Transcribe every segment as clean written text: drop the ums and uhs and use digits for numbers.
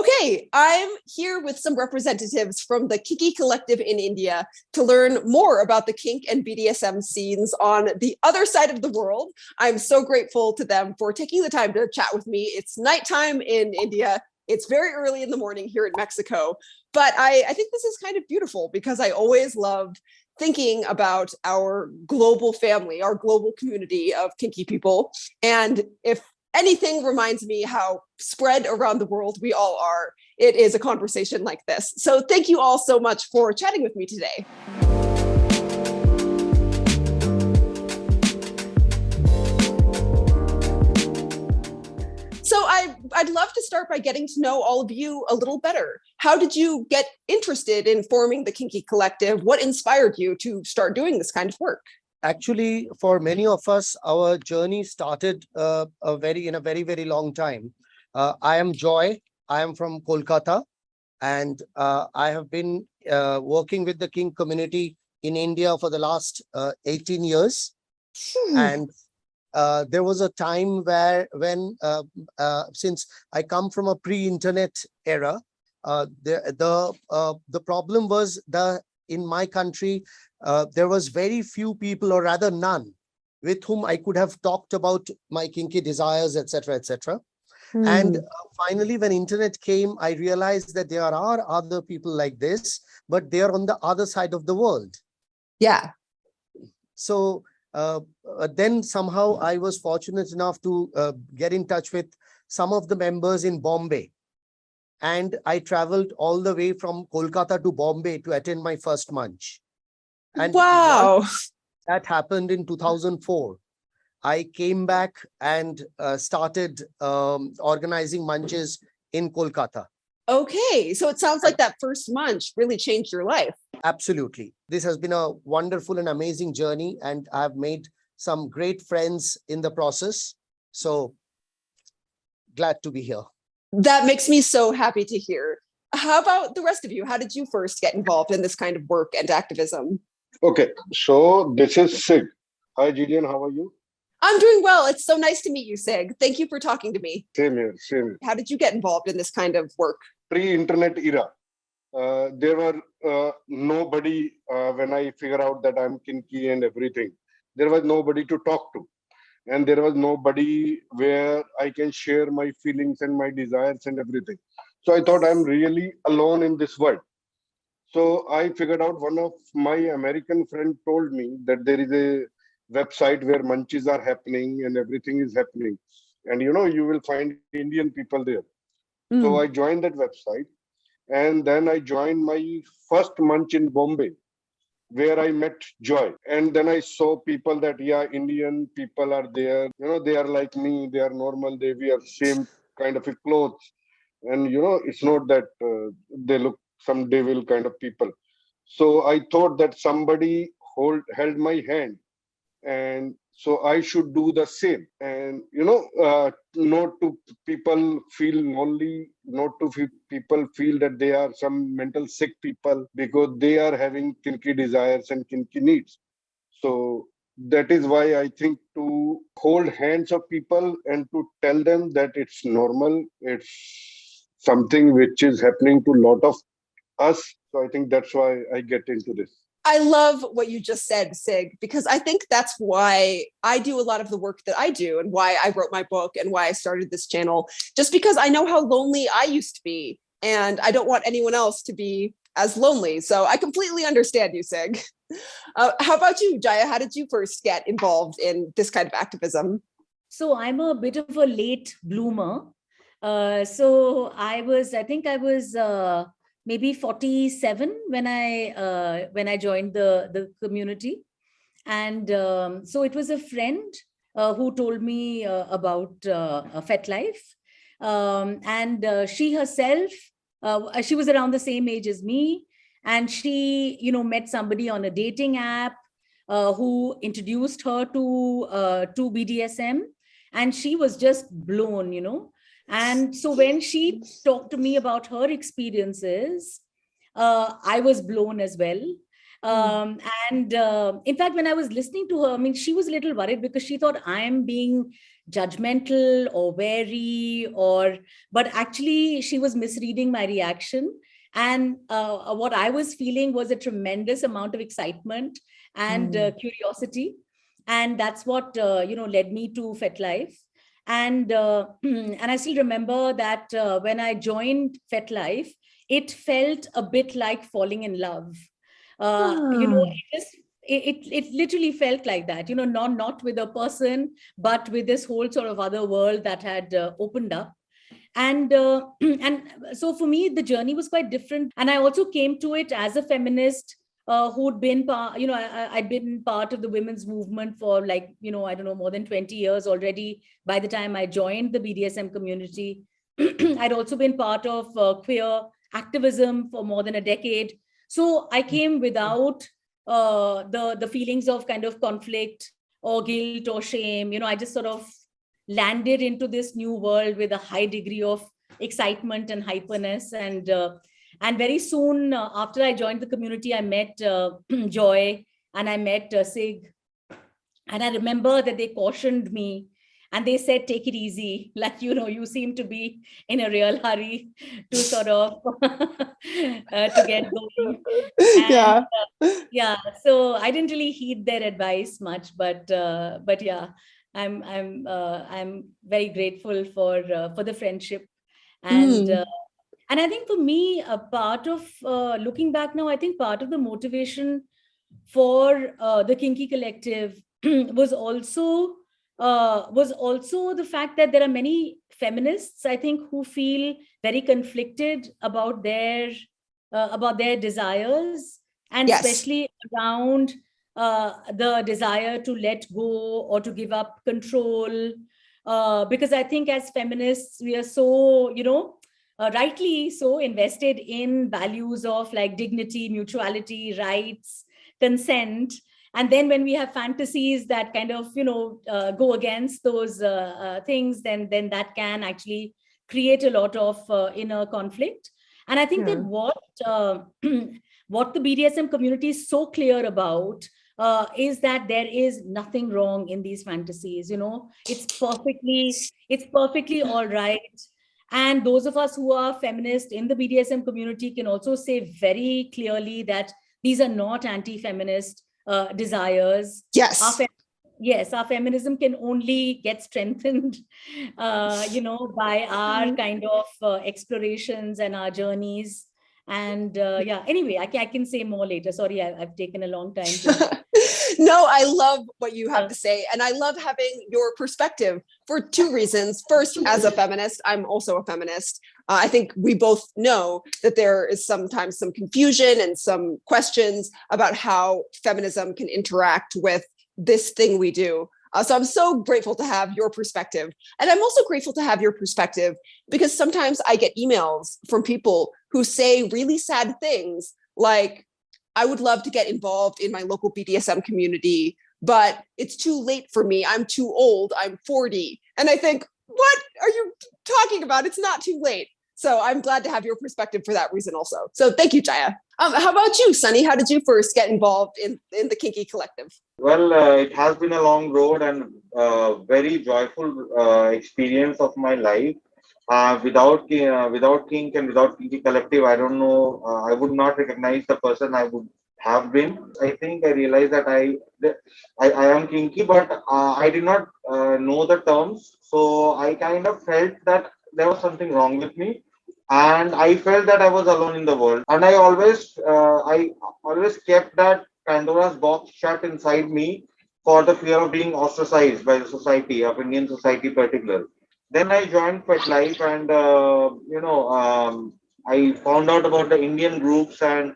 Okay, I'm here with some representatives from the Kinky Collective in India to learn more about the kink and BDSM scenes on the other side of the world. I'm so grateful to them for taking the time to chat with me. It's nighttime in India. It's very early in the morning here in Mexico, but I think this is kind of beautiful because I always loved thinking about our global family, our global community of kinky people. And if anything reminds me how spread around the world we all are, it is a conversation like this. So thank you all so much for chatting with me today. So I'd love to start by getting to know all of you a little better. How did you get interested in forming the Kinky Collective? What inspired you to start doing this kind of work? Actually, for many of us, our journey started in a very, very long time. I am Joy. I am from Kolkata, and I have been working with the kink community in India for the last 18 years. And there was a time when since I come from a pre-internet era, the problem was in my country, there was very few people, or rather none, with whom I could have talked about my kinky desires, etc., etc. And finally, when internet came, I realized that there are other people like this, but they are on the other side of the world. Yeah. So then somehow I was fortunate enough to get in touch with some of the members in Bombay. And I traveled all the way from Kolkata to Bombay to attend my first munch. And wow, that happened in 2004. I came back and started organizing munches in Kolkata. Okay, so it sounds like that first munch really changed your life. Absolutely. This has been a wonderful and amazing journey, and I've made some great friends in the process. So glad to be here. That makes me so happy to hear. How about the rest of you? How did you first get involved in this kind of work and activism? Okay, so this is Sig. Hi, Jillian, how are you? I'm doing well. It's so nice to meet you, Sig. Thank you for talking to me. Same here, same here. How did you get involved in this kind of work? Pre-internet era, there were nobody, when I figure out that I'm kinky and everything, there was nobody to talk to. And there was nobody where I can share my feelings and my desires and everything. So I thought I'm really alone in this world. So I figured out, one of my American friend told me that there is a website where munchies are happening and everything is happening. And you will find Indian people there. So I joined that website, and then I joined my first munch in Bombay, where I met Joy. And then I saw people that, yeah, Indian people are there. They are like me. They are normal. They wear same kind of clothes. And, it's not that they look some devil kind of people. So I thought that somebody held my hand, and so I should do the same. And not to people feel lonely, not to people feel that they are some mental sick people because they are having kinky desires and kinky needs. So that is why I think to hold hands of people and to tell them that it's normal, it's something which is happening to a lot of us. So I think that's why I get into this. I love what you just said, Sig, because I think that's why I do a lot of the work that I do and why I wrote my book and why I started this channel, just because I know how lonely I used to be. And I don't want anyone else to be as lonely. So I completely understand you, Sig. How about you, Jaya? How did you first get involved in this kind of activism? So I'm a bit of a late bloomer. So I think I was maybe 47 when I joined the community. And so it was a friend who told me about FetLife. And she herself, she was around the same age as me. And she, met somebody on a dating app who introduced her to BDSM. And she was just blown, And so when she talked to me about her experiences, I was blown as well. Um, and in fact, when I was listening to her, I mean, she was a little worried because she thought I am being judgmental or wary, but actually she was misreading my reaction. And what I was feeling was a tremendous amount of excitement and curiosity. And that's what, led me to FetLife. And and I still remember that when I joined FetLife, it felt a bit like falling in love. It literally felt like that, not with a person, but with this whole sort of other world that had opened up. And and so for me, the journey was quite different. And I also came to it as a feminist who'd been I'd been part of the women's movement for like, I don't know, more than 20 years already by the time I joined the BDSM community. I'd also been part of queer activism for more than a decade. So I came without the feelings of kind of conflict or guilt or shame. I just sort of landed into this new world with a high degree of excitement and hyperness. And very soon after I joined the community, I met Joy and I met Sig. And I remember that they cautioned me and they said, take it easy. Like, you seem to be in a real hurry to sort of to get going. And, yeah. So I didn't really heed their advice much, but yeah, I'm very grateful for the friendship. And I think for me, a part of looking back now, I think part of the motivation for the Kinky Collective was also the fact that there are many feminists, I think, who feel very conflicted about their desires, and especially around the desire to let go or to give up control. Because I think as feminists, we are so, rightly so invested in values of like dignity, mutuality, rights, consent. And then when we have fantasies that kind of, go against those things, then that can actually create a lot of inner conflict. And I think that what the BDSM community is so clear about is that there is nothing wrong in these fantasies. It's perfectly all right. And those of us who are feminist in the BDSM community can also say very clearly that these are not anti-feminist desires. Yes, our feminism can only get strengthened, by our kind of explorations and our journeys. And anyway, I can say more later. Sorry, I've taken a long time to... No, I love what you have to say. And I love having your perspective for two reasons. First, as a feminist, I'm also a feminist. I think we both know that there is sometimes some confusion and some questions about how feminism can interact with this thing we do. So I'm so grateful to have your perspective. And I'm also grateful to have your perspective because sometimes I get emails from people who say really sad things like, I would love to get involved in my local BDSM community, but it's too late for me. I'm too old. I'm 40. And I think, what are you talking about? It's not too late. So I'm glad to have your perspective for that reason also. So thank you, Jaya. How about you, Sunny? How did you first get involved in the Kinky Collective? Well, it has been a long road and very joyful experience of my life. Without kink and without Kinky Collective, I don't know. I would not recognize the person I would have been. I think I realized that I am kinky, but I did not know the terms. So I kind of felt that there was something wrong with me, and I felt that I was alone in the world. And I always kept that Pandora's box shut inside me for the fear of being ostracized by the society, of Indian society particularly. Then I joined FetLife, and I found out about the Indian groups and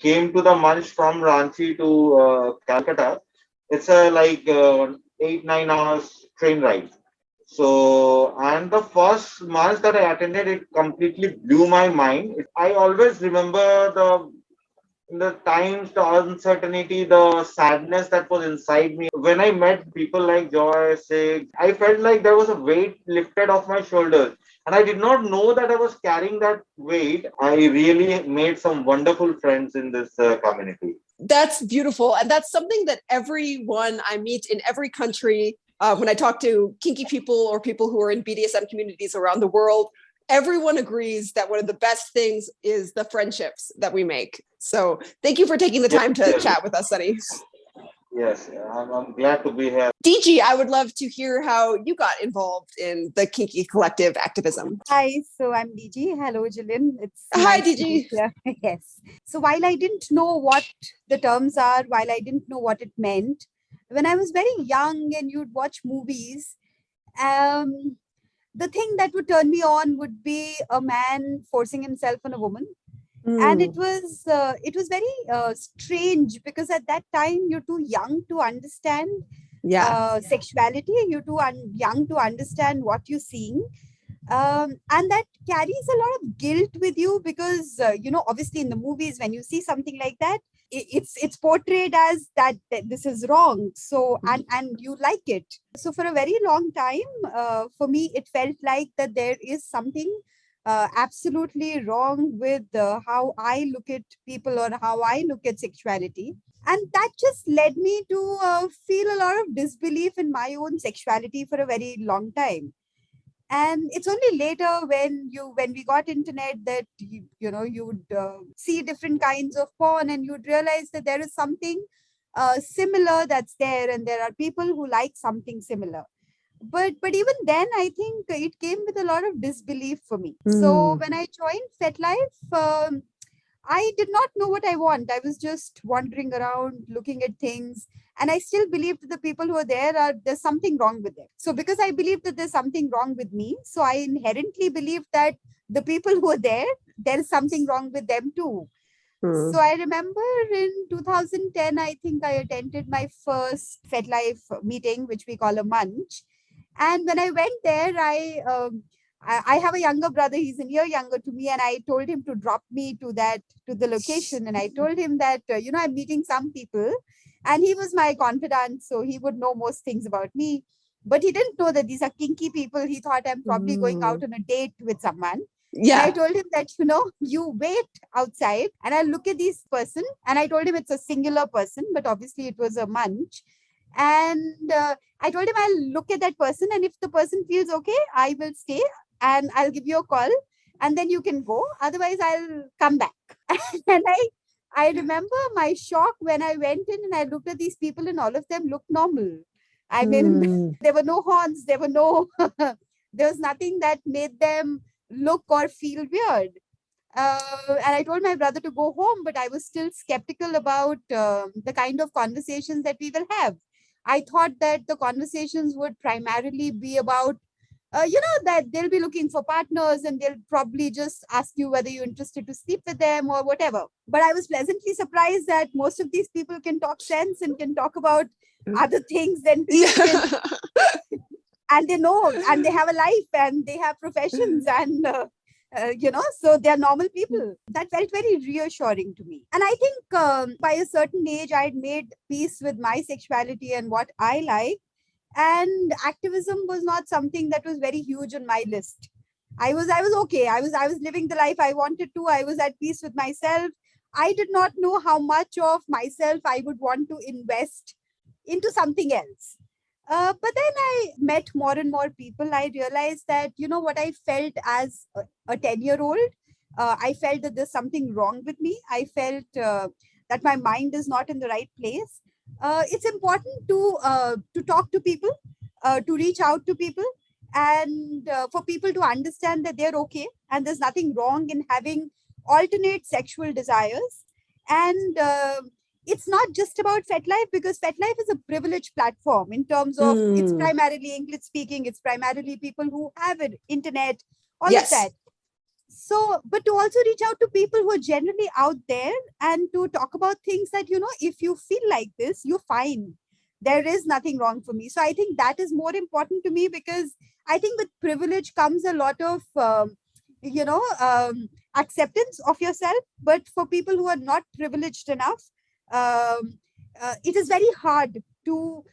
came to the munch from Ranchi to Calcutta. It's a 8-9 hours train ride. So, and the first munch that I attended, it completely blew my mind. I always remember the times, the uncertainty, the sadness that was inside me. When I met people like Joy, Sig, I felt like there was a weight lifted off my shoulders. And I did not know that I was carrying that weight. I really made some wonderful friends in this community. That's beautiful. And that's something that everyone I meet in every country, when I talk to kinky people or people who are in BDSM communities around the world, everyone agrees that one of the best things is the friendships that we make. So thank you for taking the time to chat with us, Sunny. Yes, I'm glad to be here. DG, I would love to hear how you got involved in the Kinky Collective activism. Hi, so I'm DG. Hello, Jillian. It's Hi, nice to be DG. here. Yes. So while I didn't know what the terms are, while I didn't know what it meant, when I was very young and you'd watch movies, the thing that would turn me on would be a man forcing himself on a woman. And it was very strange because at that time you're too young to understand sexuality. You're too young to understand what you're seeing. And that carries a lot of guilt with you because, obviously in the movies, when you see something like that, it's portrayed as that this is wrong. So, and you like it. So for a very long time, for me, it felt like that there is something absolutely wrong with how I look at people or how I look at sexuality. And that just led me to feel a lot of disbelief in my own sexuality for a very long time. And it's only later when we got internet that you would see different kinds of porn and you'd realize that there is something similar that's there, and there are people who like something similar. But even then, I think it came with a lot of disbelief for me. So when I joined FetLife, I did not know what I want. I was just wandering around, looking at things. And I still believed that the people who are there, there's something wrong with them. So because I believed that there's something wrong with me, so I inherently believed that the people who are there is something wrong with them too. So I remember in 2010, I think I attended my first FetLife meeting, which we call a munch. And when I went there, I have a younger brother. He's a year younger to me, and I told him to drop me to the location. And I told him that I'm meeting some people, and he was my confidant, so he would know most things about me. But he didn't know that these are kinky people. He thought I'm probably going out on a date with someone. Yeah. And I told him that, you wait outside and I'll look at this person. And I told him it's a singular person, but obviously it was a munch. And I told him I'll look at that person. And if the person feels okay, I will stay and I'll give you a call and then you can go. Otherwise, I'll come back. And I remember my shock when I went in and I looked at these people and all of them looked normal. I mean, there were no horns. There was nothing that made them look or feel weird. And I told my brother to go home, but I was still skeptical about the kind of conversations that we will have. I thought that the conversations would primarily be about, that they'll be looking for partners and they'll probably just ask you whether you're interested to sleep with them or whatever. But I was pleasantly surprised that most of these people can talk sense and can talk about other things than and they know, and they have a life and they have professions and, so they're normal people. That felt very reassuring to me. And I think by a certain age, I'd made peace with my sexuality and what I like. And activism was not something that was very huge on my list. I was okay. I was living the life I wanted to. I was at peace with myself. I did not know how much of myself I would want to invest into something else. But then I met more and more people. I realized that, what I felt as a 10-year-old, I felt that there's something wrong with me. I felt that my mind is not in the right place. It's important to talk to people, to reach out to people, and for people to understand that they're okay and there's nothing wrong in having alternate sexual desires. And it's not just about FetLife, because FetLife is a privileged platform in terms of it's primarily English speaking, it's primarily people who have an internet, all of that. So, but to also reach out to people who are generally out there and to talk about things that, if you feel like this, you're fine. There is nothing wrong for me. So I think that is more important to me, because I think with privilege comes a lot of acceptance of yourself. But for people who are not privileged enough, um, it is very hard to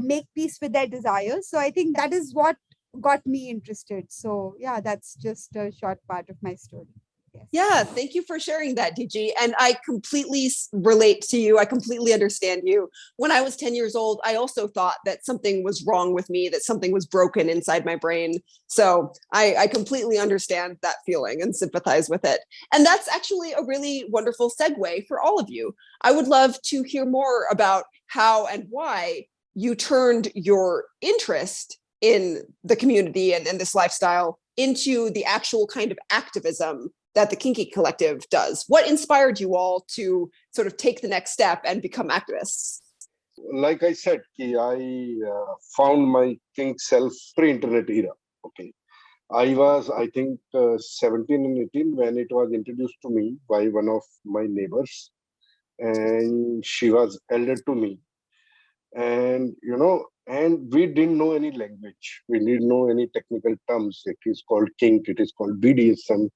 make peace with their desires. So I think that is what got me interested. So yeah, that's just a short part of my story. Yes. Yeah, thank you for sharing that, DG. And I completely relate to you. I completely understand you. When I was 10 years old, I also thought that something was wrong with me, that something was broken inside my brain. So I completely understand that feeling and sympathize with it. And that's actually a really wonderful segue for all of you. I would love to hear more about how and why you turned your interest in the community and this lifestyle into the actual kind of activism that the Kinky Collective does. What inspired you all to sort of take the next step and become activists? Like I said, I found my kink self pre-internet era. Okay, I was, I think, 17 and 18 when it was introduced to me by one of my neighbors, and she was elder to me. And and we didn't know any language. We didn't know any technical terms. It is called kink. It is called BDSM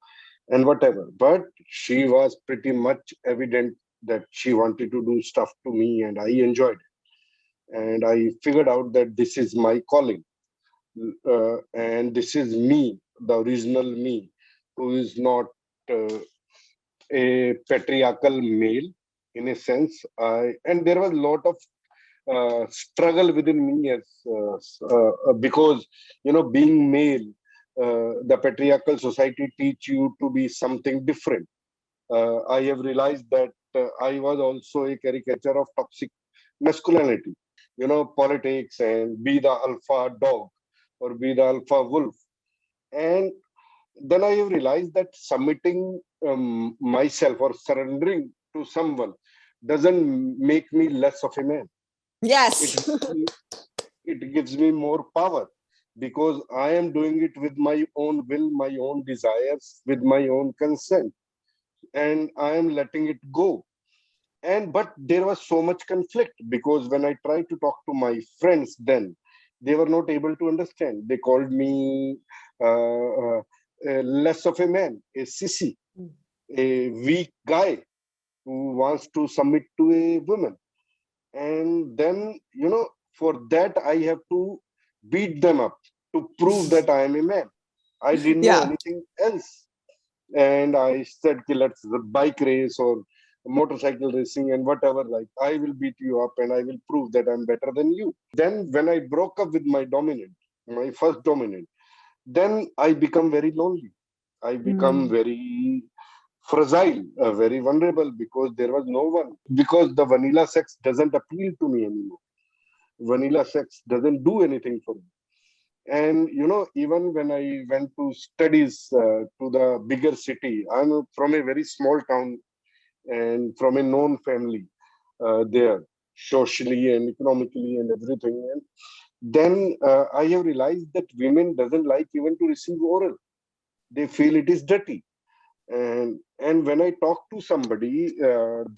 and whatever. But she was pretty much evident that she wanted to do stuff to me, and I enjoyed it. And I figured out that this is my calling, and this is me, the original me, who is not a patriarchal male in a sense. And there was a lot of struggle within me as because being male, the patriarchal society teach you to be something different. I have realized that I was also a caricature of toxic masculinity, politics, and be the alpha dog or be the alpha wolf. And then I have realized that submitting myself or surrendering to someone doesn't make me less of a man. Yes. It gives me more power because I am doing it with my own will, my own desires, with my own consent, and I am letting it go. And but there was so much conflict because when I tried to talk to my friends, then they were not able to understand. They called me less of a man, a sissy, a weak guy who wants to submit to a woman. And then, for that, I have to beat them up to prove that I am a man. I didn't know Yeah. anything else. And I said, "Okay, let's the bike race or motorcycle racing and whatever. Like, I will beat you up and I will prove that I'm better than you." Then, when I broke up with my dominant, my first dominant, then I become very lonely. I become very fragile, very vulnerable because there was no one. Because the vanilla sex doesn't appeal to me anymore. Vanilla sex doesn't do anything for me. And even when I went to studies to the bigger city, I'm from a very small town and from a known family there, socially and economically and everything. And then I have realized that women doesn't like even to receive oral. They feel it is dirty. And when I talked to somebody,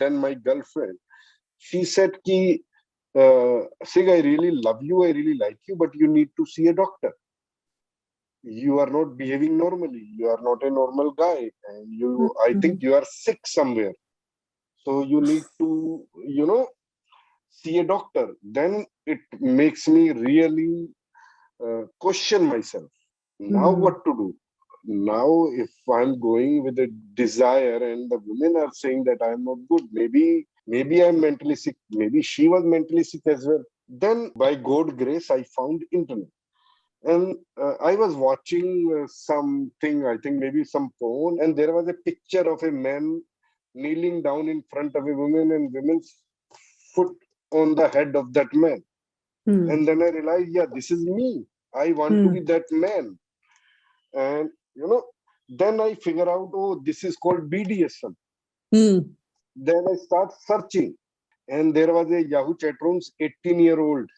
then my girlfriend, she said, "Ki, Sig, I really love you, I really like you, but you need to see a doctor. You are not behaving normally. You are not a normal guy, and I think you are sick somewhere. So you need to, see a doctor." Then it makes me really question myself. Now what to do? Now, if I'm going with a desire and the women are saying that I'm not good, maybe I'm mentally sick. Maybe she was mentally sick as well. Then, by God grace, I found internet. And I was watching something, I think maybe some porn, and there was a picture of a man kneeling down in front of a woman and woman's foot on the head of that man. And then I realized, yeah, this is me. I want to be that man. And, then I figure out, oh, this is called BDSM. Then I start searching. And there was a Yahoo chat rooms, 18-year-old,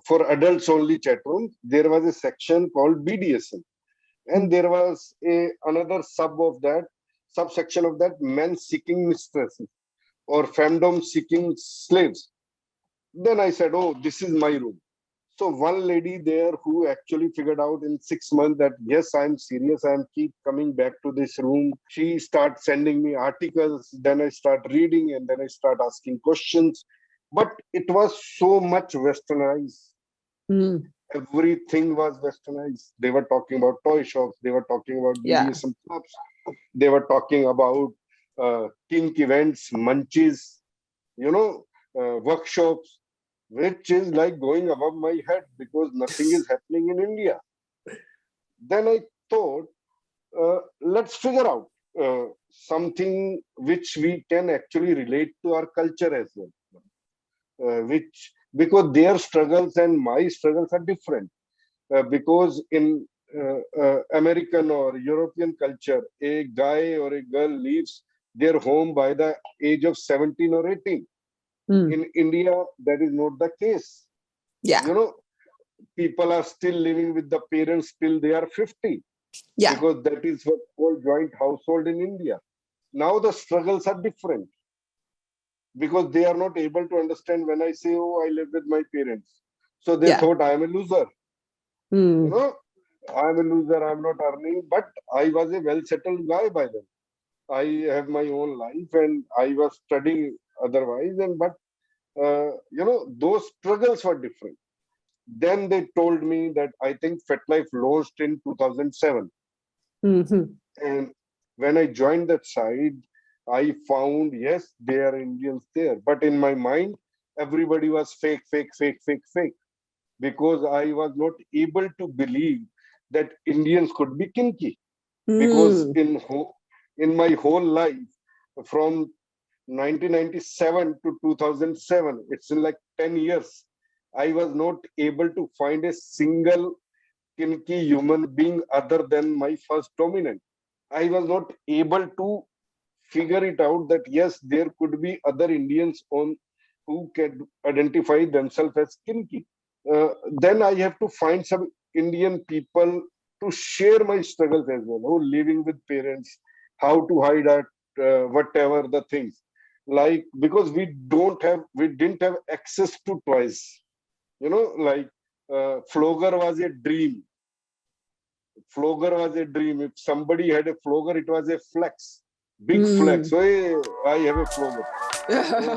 for adults only chat room. There was a section called BDSM. And there was another subsection of that, men seeking mistresses or femdom seeking slaves. Then I said, oh, this is my room. So one lady there who actually figured out in 6 months that yes, I'm serious. I'm keep coming back to this room. She starts sending me articles. Then I start reading and then I start asking questions. But it was so much westernized. Mm. Everything was westernized. They were talking about toy shops. They were talking about Yeah. BDSM clubs. They were talking about kink events, munchies, workshops, which is like going above my head because nothing is happening in India. Then I thought, let's figure out something which we can actually relate to our culture as well, which because their struggles and my struggles are different. Because in American or European culture, a guy or a girl leaves their home by the age of 17 or 18. Mm. In India, that is not the case. Yeah. People are still living with the parents till they are 50, Yeah. because that is what called joint household in India. Now the struggles are different because they are not able to understand when I say, oh, I live with my parents. So they Yeah. thought I am a loser. Mm. I'm a loser, I'm not earning, but I was a well-settled guy by then. I have my own life and I was studying otherwise, those struggles were different. Then they told me that I think FetLife launched in 2007. Mm-hmm. And when I joined that side, I found, yes, there are Indians there. But in my mind, everybody was fake, fake, fake, fake, fake. Because I was not able to believe that Indians could be kinky. Because Mm. in my whole life, from 1997 to 2007, it's in like 10 years, I was not able to find a single kinky human being other than my first dominant. I was not able to figure it out that yes, there could be other Indians on who can identify themselves as kinky. Then I have to find some Indian people to share my struggles as well. Oh, living with parents, how to hide at whatever the things. Like because we didn't have access to toys. Like flogger was a dream. Flogger was a dream. If somebody had a flogger, it was a flex, big flex. Mm. So hey, I have a flogger. So